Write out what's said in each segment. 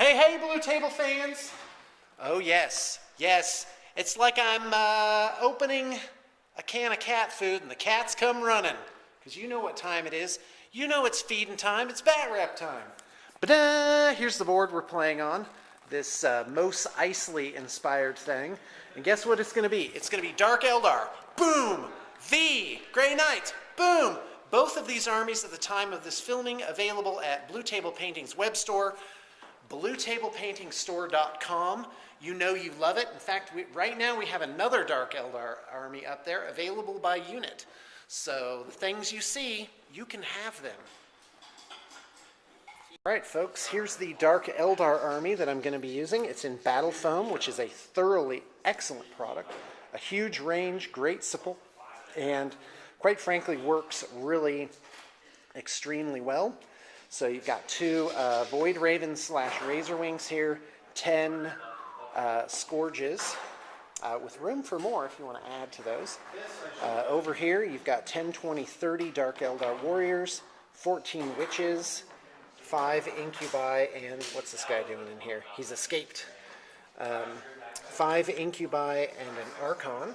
Hey, hey, Blue Table fans! Oh, yes, yes. It's like I'm opening a can of cat food and the cats come running. Because you know what time it is. You know it's feeding time. It's bat wrap time. But here's the board we're playing on. This Mos Eisley inspired thing. And guess what it's going to be? It's going to be Dark Eldar. Boom! V! Grey Knight. Boom! Both of these armies at the time of this filming available at Blue Table Painting's web store, bluetablepaintingstore.com. You know you love it. In fact, right now we have another Dark Eldar army up there available by unit. So the things you see, you can have them. All right, folks, here's the Dark Eldar army that I'm going to be using. It's in Battle Foam, which is a thoroughly excellent product. A huge range, great support, and quite frankly works really extremely well. So you've got two Void Ravens / Razor Wings here, 10 Scourges, with room for more if you want to add to those. Over here you've got 10, 20, 30 Dark Eldar Warriors, 14 Witches, 5 Incubi, and what's this guy doing in here? He's escaped. 5 Incubi and an Archon.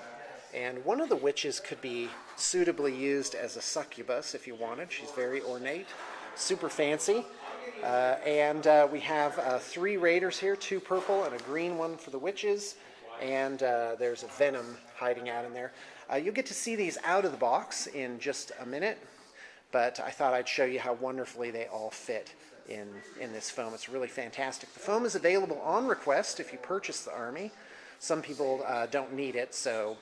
And one of the witches could be suitably used as a succubus if you wanted. She's very ornate, super fancy. We have 3 raiders here, 2 purple and a green one for the witches. And there's a venom hiding out in there. You'll get to see these out of the box in just a minute. But I thought I'd show you how wonderfully they all fit in this foam. It's really fantastic. The foam is available on request if you purchase the army. Some people don't need it, so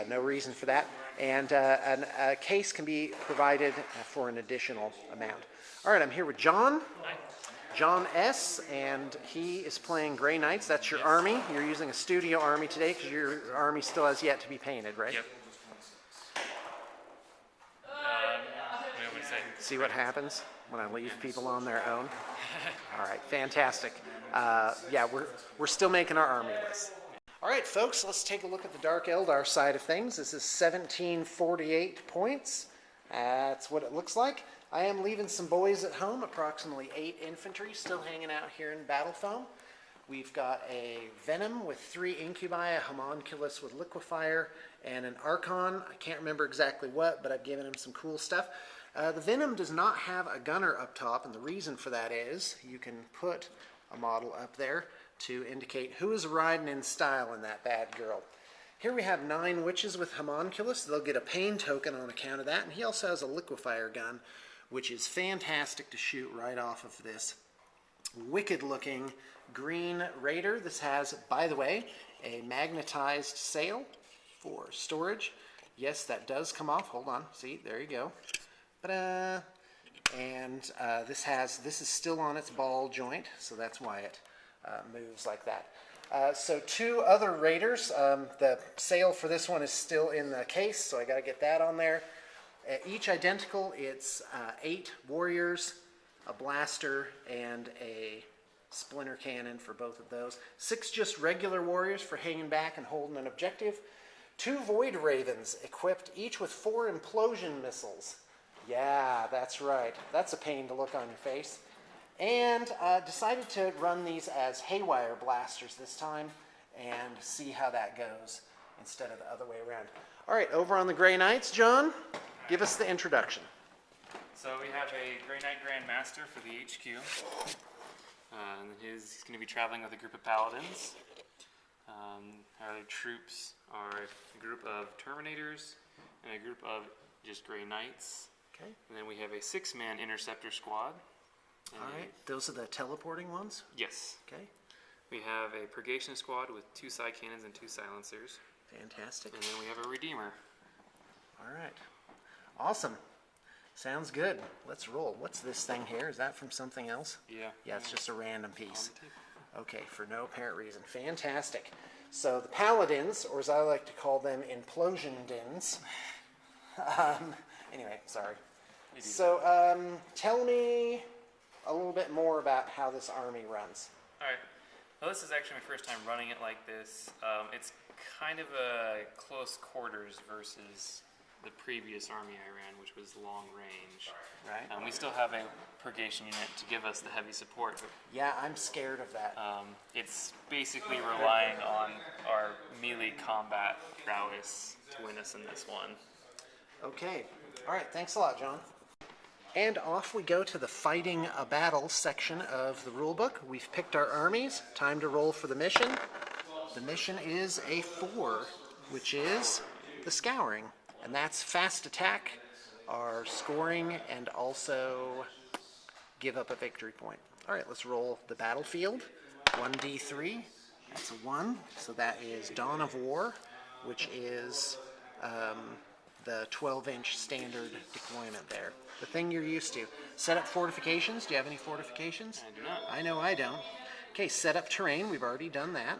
no reason for that. And a case can be provided for an additional amount. All right, I'm here with John. Hi. John S., and he is playing Grey Knights. That's your army. You're using a studio army today because your army still has yet to be painted, right? Yep. See what happens when I leave people on their own? All right, fantastic. Yeah, we're still making our army list. All right, folks, let's take a look at the Dark Eldar side of things. This is 1748 points. That's what it looks like. I am leaving some boys at home, approximately 8 infantry, still hanging out here in Battle Foam. We've got a Venom with 3 Incubi, a Homunculus with Liquefier, and an Archon. I can't remember exactly what, but I've given him some cool stuff. The Venom does not have a gunner up top, and the reason for that is you can put a model up there to indicate who is riding in style in that bad girl. Here we have 9 witches with Homunculus. They'll get a pain token on account of that, and he also has a Liquefier gun, which is fantastic to shoot right off of this wicked-looking green raider. This has, by the way, a magnetized sail for storage. Yes, that does come off. Hold on. See, there you go. Ta-da! And this is still on its ball joint, so that's why it moves like that. So 2 other raiders. The sail for this one is still in the case, so I got to get that on there. Each identical. It's 8 warriors, a blaster, and a splinter cannon for both of those. 6 just regular warriors for hanging back and holding an objective. 2 Void Ravens equipped each with 4 implosion missiles. Yeah, that's right. That's a pain to look on your face. And decided to run these as haywire blasters this time and see how that goes instead of the other way around. All right, over on the Grey Knights, John, give us the introduction. So we have a Grey Knight Grand Master for the HQ. He's going to be traveling with a group of paladins. Our troops are a group of Terminators and a group of just Grey Knights. Okay. And then we have a 6-man Interceptor squad. All right, those are the teleporting ones? Yes. Okay. We have a Purgation squad with 2 side cannons and 2 silencers. Fantastic. And then we have a Redeemer. All right. Awesome. Sounds good. Let's roll. What's this thing here? Is that from something else? Yeah. Yeah, it's just a random piece. Okay, for no apparent reason. Fantastic. So the Paladins, or as I like to call them, Implosion Dins. Anyway, sorry. So tell me a little bit more about how this army runs. All right. Well, this is actually my first time running it like this. It's kind of a close quarters versus the previous army I ran, which was long range. Right. We still have a purgation unit to give us the heavy support, but Yeah, I'm scared of that. it's basically relying on our melee combat prowess to win us in this one. Okay. All right. Thanks a lot, John. And off we go to the Fighting a Battle section of the rulebook. We've picked our armies. Time to roll for the mission. The mission is a 4, which is the Scouring. And that's fast attack, our scoring, and also give up a victory point. All right, let's roll the battlefield. 1d3. That's a 1. So that is Dawn of War, which is the 12-inch standard deployment there. The thing you're used to. Set up fortifications. Do you have any fortifications? I do not. I know I don't. Okay, set up terrain. We've already done that.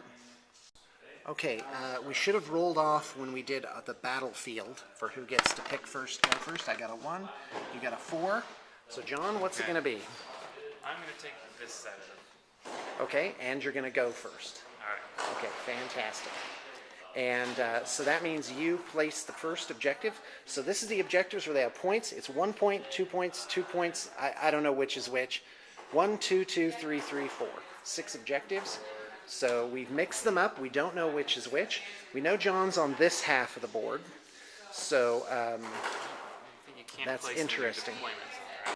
Okay, we should have rolled off when we did the battlefield for who gets to pick first, go first. I got a 1. You got a 4. So, John, what's it going to be? I'm going to take this side of it. Okay, and you're going to go first. All right. Okay, fantastic. And so that means you place the first objective. So this is the objectives where they have points. It's 1 point, 2 points, 2 points. I don't know which is which. 1, 2, 2, 3, 3, 4. 6 objectives. So we've mixed them up. We don't know which is which. We know John's on this half of the board. So You can't that's place them in your interesting. deployments.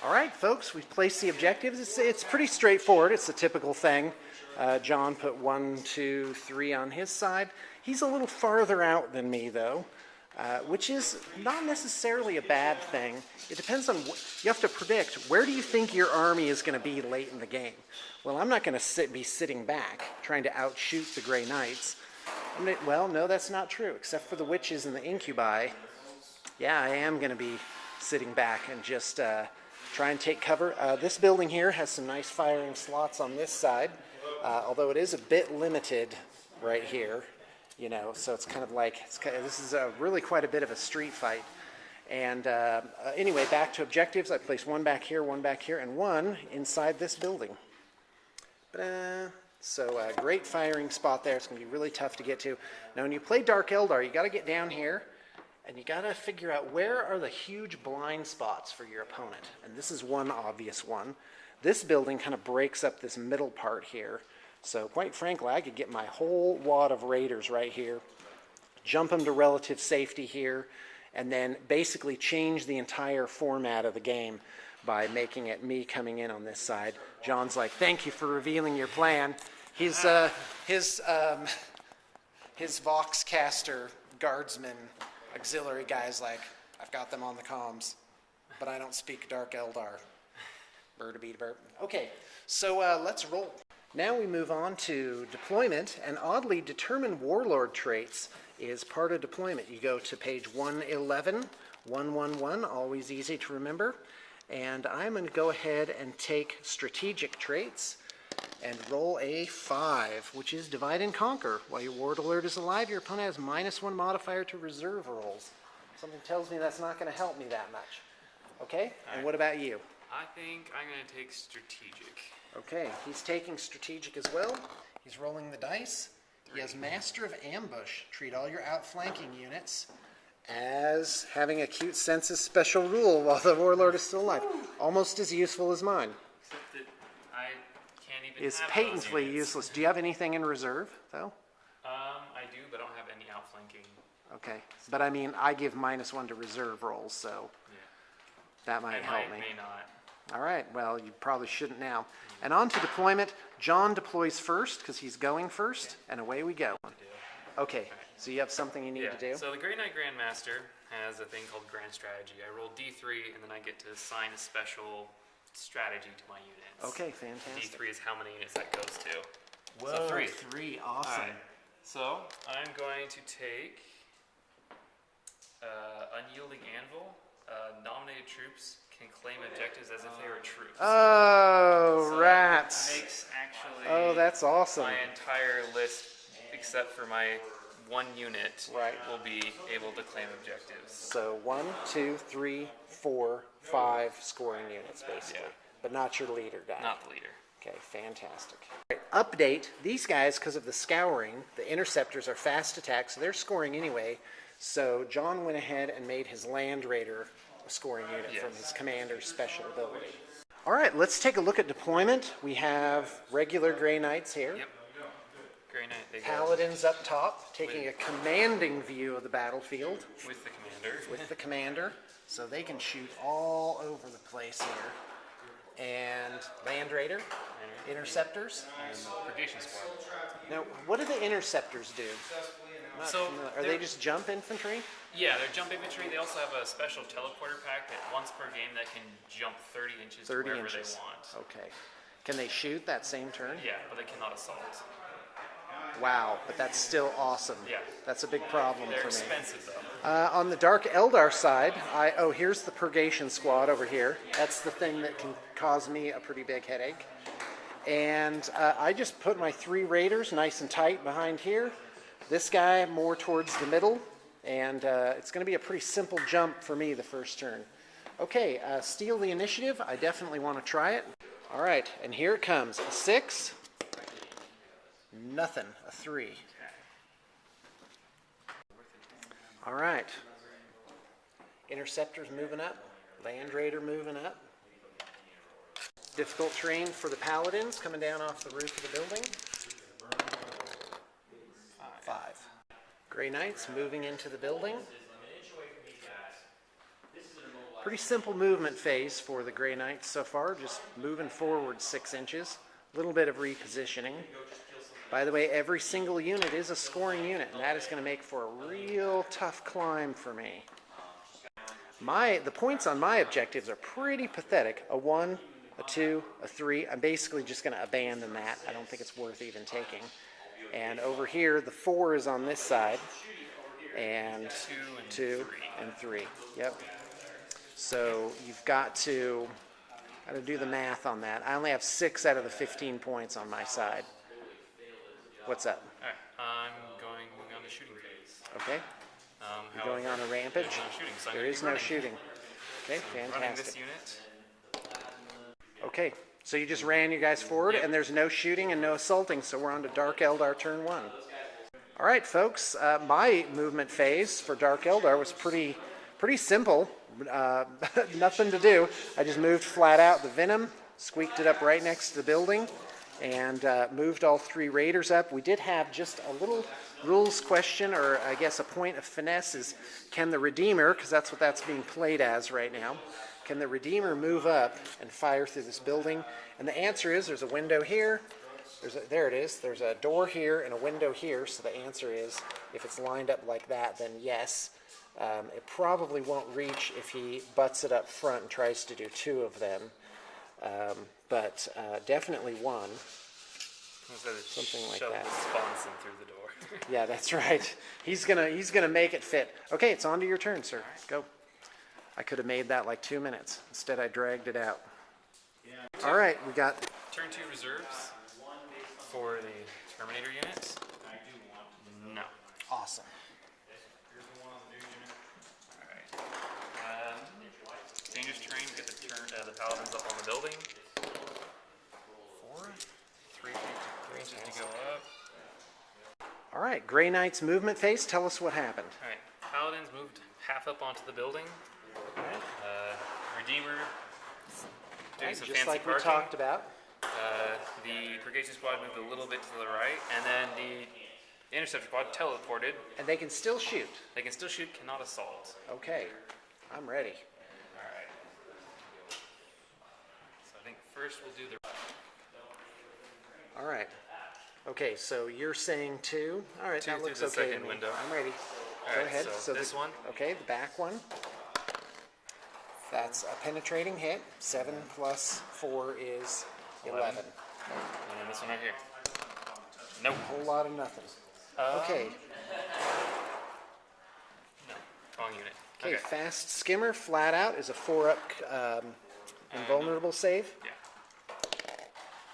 All right, folks, we've placed the objectives. It's pretty straightforward. It's a typical thing. John put 1, 2, 3 on his side. He's a little farther out than me, though, which is not necessarily a bad thing. It depends on you have to predict, where do you think your army is going to be late in the game? Well, I'm not going to be sitting back trying to outshoot the Grey Knights. Well, no, that's not true, except for the witches and the incubi. Yeah, I am going to be sitting back and just try and take cover. This building here has some nice firing slots on this side, although it is a bit limited right here, you know, so it's kind of like, this is really quite a bit of a street fight. And anyway, back to objectives. I placed 1 back here, 1 back here, and 1 inside this building. So great firing spot there. It's going to be really tough to get to. Now, when you play Dark Eldar, you got to get down here, and you got to figure out where are the huge blind spots for your opponent. And this is one obvious one. This building kind of breaks up this middle part here. So quite frankly, I could get my whole wad of raiders right here, jump them to relative safety here, and then basically change the entire format of the game by making it me coming in on this side. John's like, thank you for revealing your plan. His Voxcaster guardsman auxiliary guy's like, I've got them on the comms, but I don't speak Dark Eldar. Okay, so let's roll. Now we move on to deployment, and oddly, determine warlord traits is part of deployment. You go to page 111, 111, always easy to remember. And I'm going to go ahead and take strategic traits and roll a 5, which is divide and conquer. While your ward alert is alive, your opponent has -1 modifier to reserve rolls. Something tells me that's not going to help me that much. Okay, and what about you? I think I'm going to take strategic. Okay, he's taking strategic as well. He's rolling the dice. He has Master of Ambush. Treat all your outflanking units as having a cute census special rule while the warlord is still alive. Almost as useful as mine. Except that I can't even Is have patently those units. useless. Do you have anything in reserve, though? I do, but I don't have any outflanking. Okay, but I mean, I give -1 to reserve rolls, so Yeah. that might help I me. may not. All right, well, you probably shouldn't now. And on to deployment. John deploys first because he's going first, and away we go. Okay, so you have something you need to do? So the Grey Knight Grandmaster has a thing called Grand Strategy. I roll D3, and then I get to assign a special strategy to my units. Okay, fantastic. D3 is how many units that goes to. Whoa, So 3. 3, awesome. All right. So I'm going to take Unyielding Anvil. Nominated troops can claim objectives as if they were troops. Oh, So rats. That makes actually Oh, that's awesome. my entire list, except for my 1 unit, Right. will be able to claim objectives. So 1, 2, 3, 4, 5 scoring units, basically. Yeah. But not your leader guy. Not the leader. Okay, fantastic. All right, update, these guys, because of the scouring, the interceptors are fast attack, so they're scoring anyway. So John went ahead and made his Land Raider a scoring unit Yes. from his commander's special ability. All right, let's take a look at deployment. We have regular Grey Knights here. Yep. Grey Knight, they go Paladins up top, taking a commanding view of the battlefield with the commander. with the commander, so they can shoot all over the place here. And Land Raider, interceptors. And Purgation Squad. Now, what do the interceptors do? I'm not So, familiar. Are they just jump infantry? Yeah, they're jump infantry. They also have a special teleporter pack that once per game that can jump 30 inches 30 to wherever inches. they want. Okay. Can they shoot that same turn? Yeah, but they cannot assault. Wow, but that's still awesome. Yeah. That's a big problem They're for me. expensive though. On the Dark Eldar side, here's the Purgation Squad over here. That's the thing that can cause me a pretty big headache. And I just put my 3 Raiders nice and tight behind here. This guy more towards the middle. And it's going to be a pretty simple jump for me the first turn. Okay, steal the initiative. I definitely want to try it. All right, and here it comes. A 6. Nothing. A 3. All right. Interceptors moving up. Land Raider moving up. Difficult terrain for the Paladins coming down off the roof of the building. 5. Grey Knights moving into the building. Pretty simple movement phase for the Grey Knights so far, just moving forward 6 inches. A little bit of repositioning. By the way, every single unit is a scoring unit, and that is going to make for a real tough climb for me. The points on my objectives are pretty pathetic. A 1, a 2, a 3. I'm basically just going to abandon that. I don't think it's worth even taking. And over here, the 4 is on this side, and 2 and 3. Yep. So you've got to do the math on that. I only have 6 out of the 15 points on my side. What's up? Alright, I'm going on the shooting phase. Okay. You're going on a rampage? There's no shooting, so I'm There gonna is be no running. shooting. Okay, Running this fantastic. unit. Okay, so you just ran you guys forward, Yep. and there's no shooting and no assaulting, so we're on to Dark Eldar turn 1. All right, folks, my movement phase for Dark Eldar was pretty simple. Nothing to do. I just moved flat out the Venom, squeaked it up right next to the building, and moved all 3 Raiders up. We did have just a little rules question, or I guess a point of finesse is, can the Redeemer, because that's what that's being played as right now, can the Redeemer move up and fire through this building? And the answer is there's a window here. There it is. There's a door here and a window here. So the answer is, if it's lined up like that, then yes. It probably won't reach if he butts it up front and tries to do 2 of them. But definitely 1. Something like Shove that. the sponson through the door. Yeah, that's right. He's gonna make it fit. Okay, it's on to your turn, sir. Go. I could have made that like 2 minutes. Instead, I dragged it out. All right, we got. Turn 2 reserves for the Terminator units. No. Awesome. Alright. Dangerous terrain, get the Paladins up on the building. 4. 3 inches to go up. All right, Grey Knight's movement phase. Tell us what happened. Alright. Paladins moved half up onto the building. Redeemer doing some Just fancy like we parking. talked about. The Purgation Squad moved a little bit to the right, and then the Interceptor Squad teleported. And they can still shoot. They can still shoot, cannot assault. Okay, I'm ready. Alright. So I think first we'll do the... All right. Okay, so you're saying 2. All right, 2 that through looks the okay to second me. window. I'm ready. Go Alright, ahead. so this the, one. Okay, the back one. That's a penetrating hit. 7 plus 4 is 11. And then this one right here. Nope. A whole lot of nothing. Okay. No. Wrong unit. Okay, fast skimmer, flat out, is a 4-up invulnerable save. Yeah.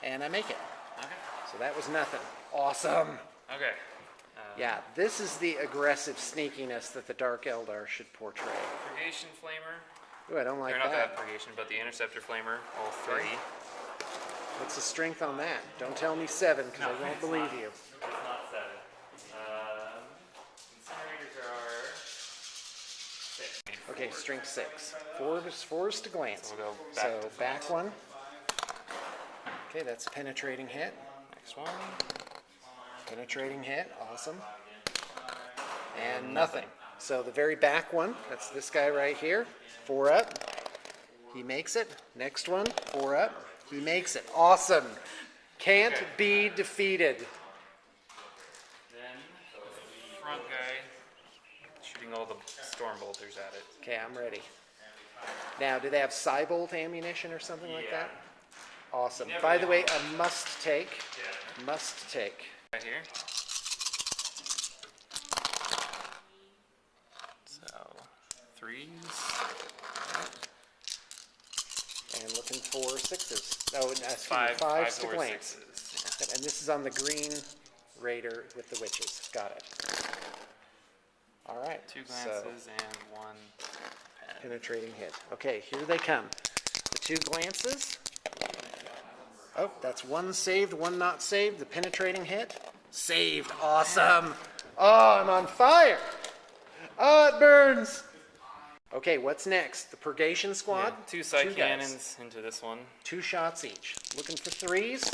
And I make it. Okay. So that was nothing. Awesome. Okay. Yeah, this is the aggressive sneakiness that the Dark Eldar should portray. Purgation Flamer. Ooh, I don't like Or not that. that Purgation, but the Interceptor Flamer. All 3. What's the strength on that? Don't tell me 7, because I won't believe you. It's not 7. Incinerators are Okay, strength 6. Fours to glance. So we'll go back So to back one. Okay, that's a penetrating hit. Next one. Penetrating hit, awesome. And nothing. So the very back one, that's this guy right here. 4 up. He makes it. Next one, 4 up. He makes it. Awesome. Can't be defeated. Then the front guy shooting all the storm bolters at it. Okay, I'm ready. Now, do they have Cybolt ammunition or something like that? Awesome. By the way, a must take. Must take. Right here. So 3s. And looking for 6s. Oh, excuse me, 5s Fives to or glance. 6s. And this is on the green raider with the witches. Got it. All right. 2 so glances and 1 pen. penetrating hit. Okay, here they come. The 2 glances. Oh, that's 1 saved, 1 not saved. The penetrating hit. Saved. Awesome. Oh, I'm on fire. Oh, it burns. Okay, what's next? The Purgation Squad? Yeah, 2 side guys. cannons into this one. 2 shots each. Looking for 3s.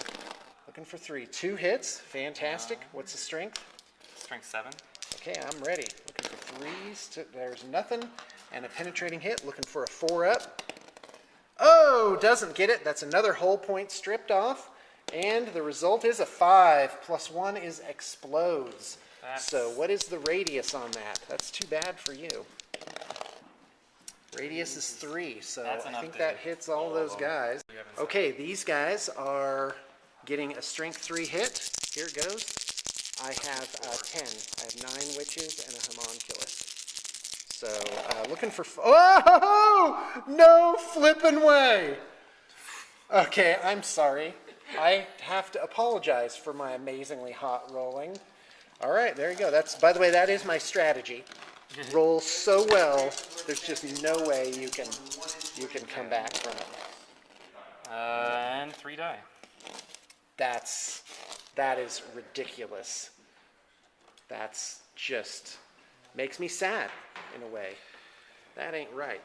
Looking for 3. 2 hits. Fantastic. What's the strength? Strength 7. Okay, I'm ready. Looking for 3s. There's nothing. And a penetrating hit. Looking for a 4 up. Oh, doesn't get it. That's another whole point stripped off. And the result is a 5. Plus 1 is explodes. So what is the radius on that? That's too bad for you. Radius is 3, so I think that hits all those guys. Okay, these guys are getting a strength 3 hit. Here it goes. I have 10. I have 9 witches and a homunculus. So looking for... Oh! No flippin' way! Okay, I'm sorry. I have to apologize for my amazingly hot rolling. All right, there you go. That's, by the way, that is my strategy. Roll so well, there's just no way you can come back from it. And 3 die. That is ridiculous. That's just makes me sad in a way. That ain't right.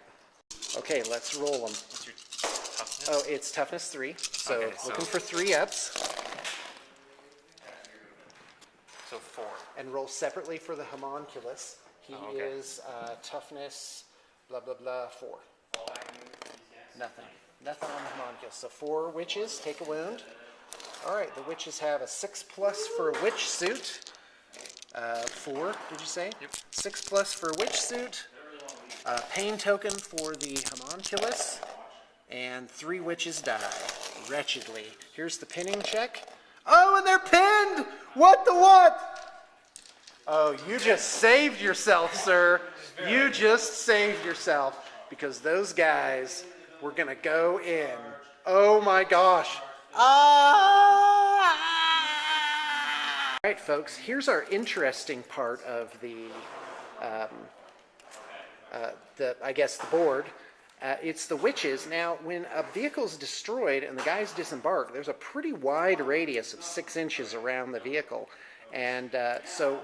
Okay, let's roll them. What's your toughness? Oh, it's toughness 3. So Okay, looking for 3 ups. So 4. And roll separately for the homunculus. He is toughness, blah, blah, blah, 4. Nothing. Nothing on the homunculus. So 4 witches, take a wound. All right, the witches have a 6+ for a witch suit. 4, did you say? Yep. 6+ for a witch suit. Pain token for the homunculus. And 3 witches die, wretchedly. Here's the pinning check. Oh, and they're pinned! What the what? Oh, you just saved yourself, sir. You just saved yourself because those guys were going to go in. Oh, my gosh. Ah! All right, folks, here's our interesting part of the I guess, the board. It's the witches. Now, when a vehicle is destroyed and the guys disembark, there's a pretty wide radius of 6 inches around the vehicle. And so,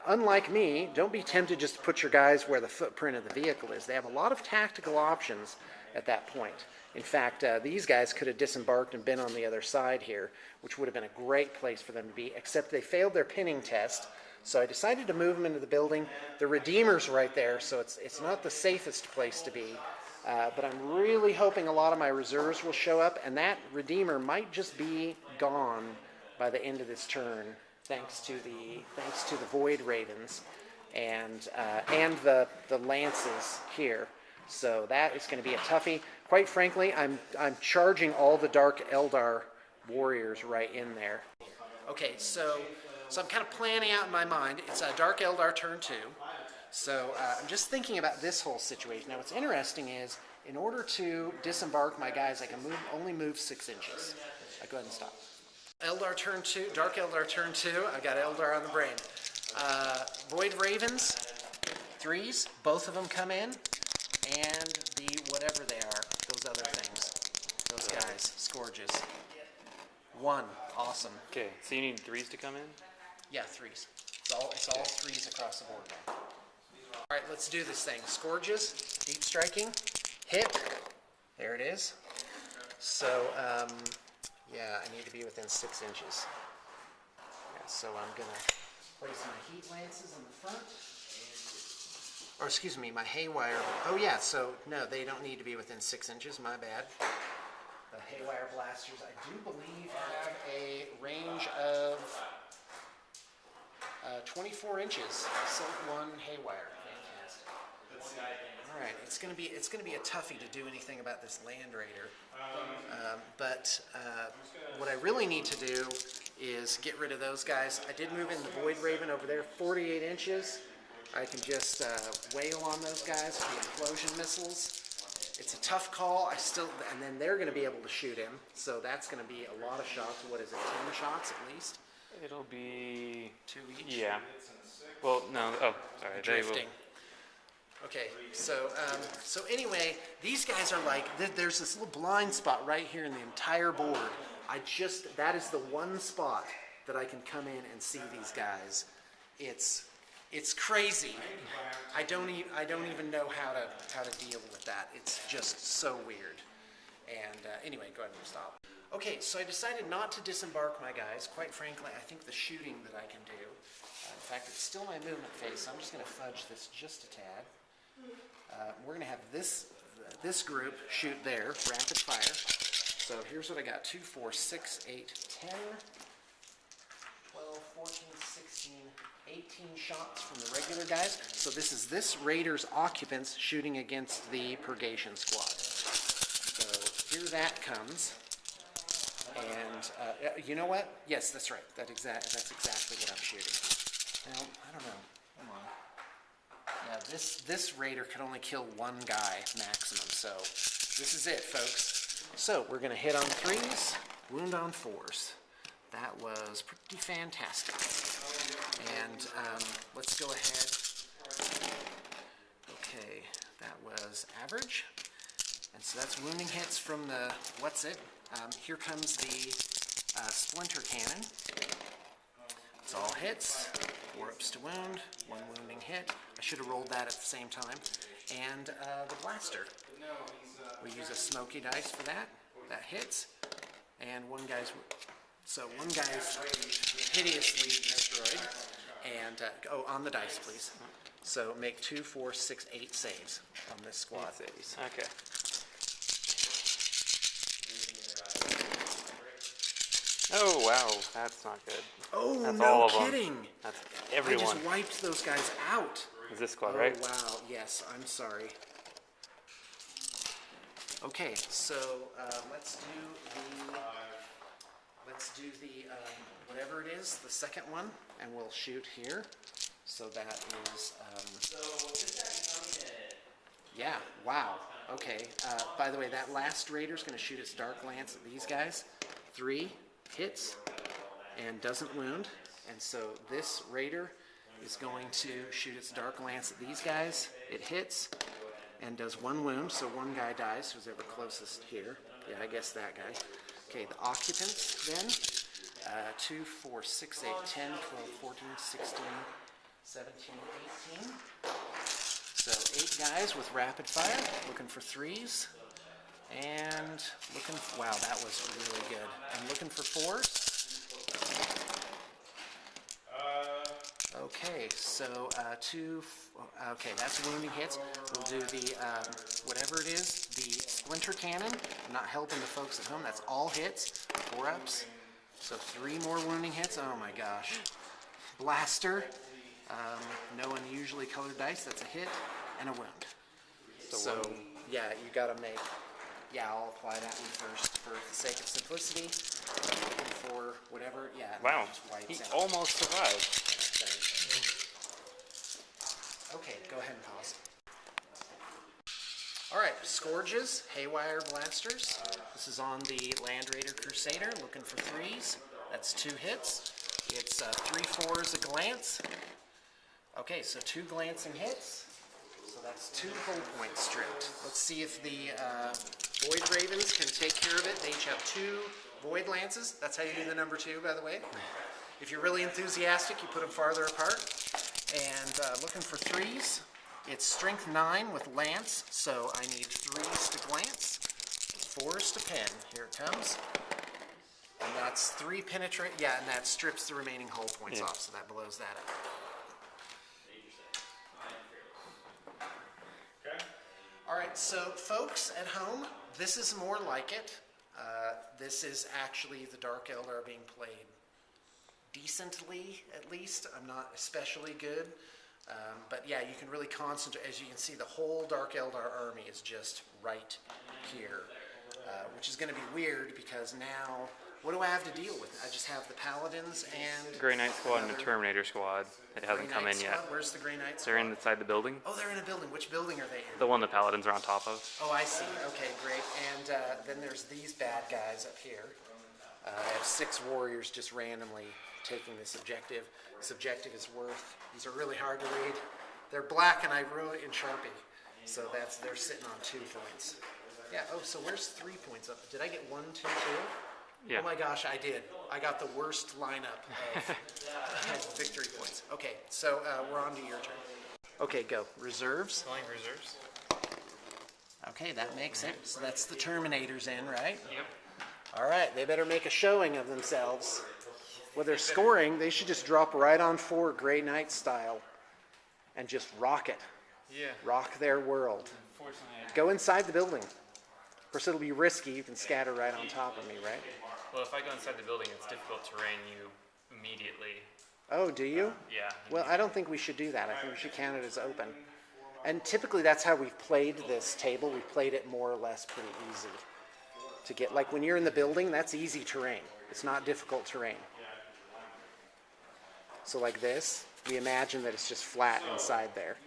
unlike me, don't be tempted just to put your guys where the footprint of the vehicle is. They have a lot of tactical options at that point. In fact, these guys could have disembarked and been on the other side here, which would have been a great place for them to be, except they failed their pinning test. So I decided to move them into the building. The Redeemer's right there, so it's not the safest place to be. But I'm really hoping a lot of my reserves will show up, and that Redeemer might just be gone by the end of this turn, thanks to the Void Ravens and the lances here. So that is going to be a toughie. Quite frankly, I'm charging all the Dark Eldar warriors right in there. Okay, so I'm kind of planning out in my mind. It's a Dark Eldar turn 2. So I'm just thinking about this whole situation. Now what's interesting is, in order to disembark my guys, I can only move 6 inches. Go ahead and stop. Eldar turn 2, Dark Eldar turn 2. I've got Eldar on the brain. Void Ravens, 3s. Both of them come in. And the whatever they are, those other things. Those guys, Scourges. 1, awesome. Okay, so you need 3s to come in? Yeah, 3s. It's all 3s across the board now. All right, let's do this thing. Scourges, deep striking, hit. There it is. So, yeah, I need to be within 6 inches. Yeah, so I'm going to place my heat lances in the front. Or excuse me, my haywire. Oh yeah, so no, they don't need to be within 6 inches, my bad. The haywire blasters, I do believe, have a range of 24 inches. Silk one haywire. Fantastic. All right, it's gonna be a toughie to do anything about this Land Raider. But what I really need to do is get rid of those guys. I did move in the Void Raven over there, 48 inches. I can just wail on those guys with the implosion missiles. It's a tough call. And then they're going to be able to shoot him. So that's going to be a lot of shots. What is it, 10 shots at least? It'll be 2 each? Yeah. Well, no. Oh, sorry. Drifting. Okay, so anyway, these guys are like, there's this little blind spot right here in the entire board. That is the one spot that I can come in and see these guys. It's crazy. I don't even know how to deal with that. It's just so weird. And anyway, go ahead and stop. Okay, so I decided not to disembark my guys. Quite frankly, I think the shooting that I can do. In fact, it's still my movement phase, so I'm just going to fudge this just a tad. We're going to have this group shoot there, rapid fire. So here's what I got: 2, 4, 6, 8, 10, 12, 14, 16. 18 shots from the regular guys. So this Raider's occupants shooting against the Purgation Squad. So here that comes. And you know what? Yes, that's right. That's exactly what I'm shooting. Now, I don't know. Come on. Yeah, this Raider could only kill one guy maximum. So this is it, folks. So we're going to hit on 3s, wound on 4s. That was pretty fantastic. And let's go ahead. Okay, that was average. And so that's wounding hits from the, what's it? Here comes the splinter cannon. It's all hits, 4 ups to wound, 1 wounding hit. I should have rolled that at the same time. And the blaster. We use a smoky dice for that. That hits. And one guy's hideously destroyed. And, on the dice, please. So make 2, 4, 6, 8 saves on this squad. Okay. Oh, wow. That's not good. Oh, that's no all of kidding. Them. That's everyone. I just wiped those guys out. Is this squad, right? Oh, wow. Yes, I'm sorry. Okay, so let's do the whatever it is, the second one, and we'll shoot here. So that is yeah, wow. Okay. By the way, that last Raider's going to shoot its Dark Lance at these guys. 3 hits and doesn't wound. And so this Raider is going to shoot its Dark Lance at these guys. It hits and does 1 wound, so 1 guy dies, who's ever closest here. Yeah, I guess that guy. Okay, the occupants then. 2, 4, 6, 8, 10, 12, 14, 16, 17, 18. So 8 guys with rapid fire, looking for 3s. And wow, that was really good. I'm looking for 4s. Okay, so 2, okay, that's wounding hits. We'll do the, whatever it is, the splinter cannon. I'm not helping the folks at home. That's all hits, 4 ups. So 3 more wounding hits. Oh my gosh. Blaster, no unusually colored dice. That's a hit and a wound. So yeah, you gotta make, yeah, I'll apply that one first for the sake of simplicity. Looking for whatever, yeah. Wow, just he out. almost survived. Okay, go ahead and pause. All right, Scourges, Haywire Blasters. This is on the Land Raider Crusader, looking for 3s. That's 2 hits. It's 3 4s a glance. Okay, so 2 glancing hits. So that's 2 hull points stripped. Let's see if the Void Ravens can take care of it. They each have 2 Void Lances. That's how you do the number 2, by the way. If you're really enthusiastic, you put them farther apart. And looking for 3s. It's strength 9 with lance, so I need 3s to glance, 4s to pen. Here it comes. And that's 3 penetrate. Yeah, and that strips the remaining hull points off, so that blows that up. All right, so folks at home, this is more like it. This is actually the Dark Eldar being played decently, at least. I'm not especially good. But yeah, you can really concentrate. As you can see, the whole Dark Eldar army is just right here, which is going to be weird because now, what do I have to deal with? I just have the Paladins and... Grey Knight Squad and the Terminator Squad. It hasn't come in yet. Where's the Grey Knight Squad? They're inside the building. Oh, they're in a building. Which building are they in? The one the Paladins are on top of. Oh, I see. Okay, great. And then there's these bad guys up here. I have 6 warriors just randomly taking this objective. This objective is worth... These are really hard to read. They're black and I wrote it in Sharpie. So they're sitting on 2 points. Yeah, oh, so where's 3 points up? Did I get 1, 2, 2? Yeah. Oh my gosh, I did. I got the worst lineup of victory points. Okay, so we're on to your turn. Okay, go. Reserves. Going reserves. Okay, that makes it. So that's the Terminators in, right? Yep. All right, they better make a showing of themselves. Well, they're scoring. They should just drop right on 4 Grey Knight style and just rock it. Yeah. Rock their world. Unfortunately, Go inside the building. Of course, it'll be risky. You can scatter right on top of me, right? well, if I go inside the building, it's difficult to terrain you immediately. Oh, do you? Yeah. Well, I don't think we should do that. I think we should count it as open. And typically that's how we've played this table. We've played it more or less pretty easy. To get, like when you're in the building, that's easy terrain. It's not difficult terrain. So like this, we imagine that it's just flat inside there.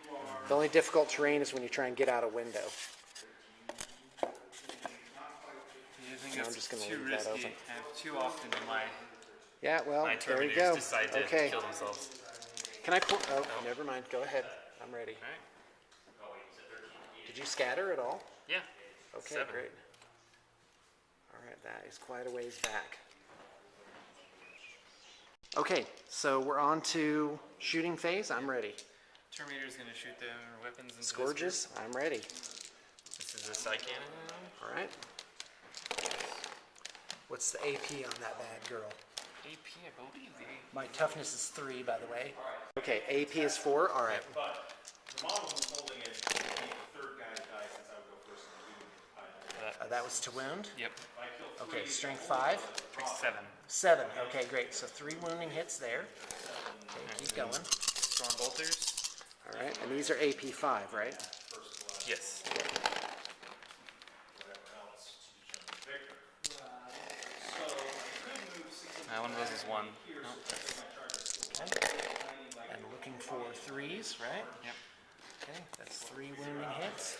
The only difficult terrain is when you try and get out a window. I'm just going to leave that open. Too often in my Well, there you Terminators go. decide to Okay. kill themselves. Can I pour? Oh, never mind. Go ahead. I'm ready. All right. Did you scatter at all? Yeah. Okay, 7. great. All right, that is quite a ways back. Okay, so we're on to shooting phase. I'm ready. Terminator's gonna shoot their weapons into Scourges, I'm ready. This is a side cannon. All right. What's the AP on that bad girl? AP, I believe. My toughness is 3, by the way. Okay, AP is 4. All right. But the model who's holding it would be the 3rd guy to die since I would go first in the That was to wound. Yep. Okay, strength 5. Strength 7. 7. Okay, great. So 3 wounding hits there. Okay, keep going. Storm bolters. All right, and these are AP 5, right? Yes. One of those is 1. Okay. And looking for 3s, right? Yep. Okay, that's 3 wounding hits.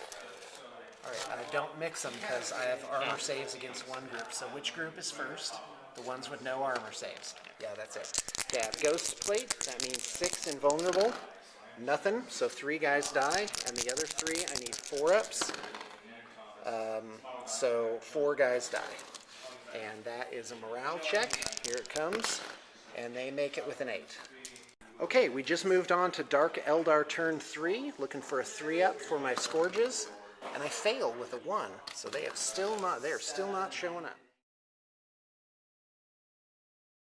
All right, I don't mix them because I have armor saves against one group. So which group is first? The ones with no armor saves. Yeah, that's it. Okay, I have ghost plate. That means 6 invulnerable. Nothing. So 3 guys die, and the other 3 I need 4-ups. So 4 guys die. And that is a morale check. Here it comes. And they make it with an 8. Okay, we just moved on to Dark Eldar turn 3, looking for a 3-up for my Scourges. And I fail with a 1, so they're still not showing up.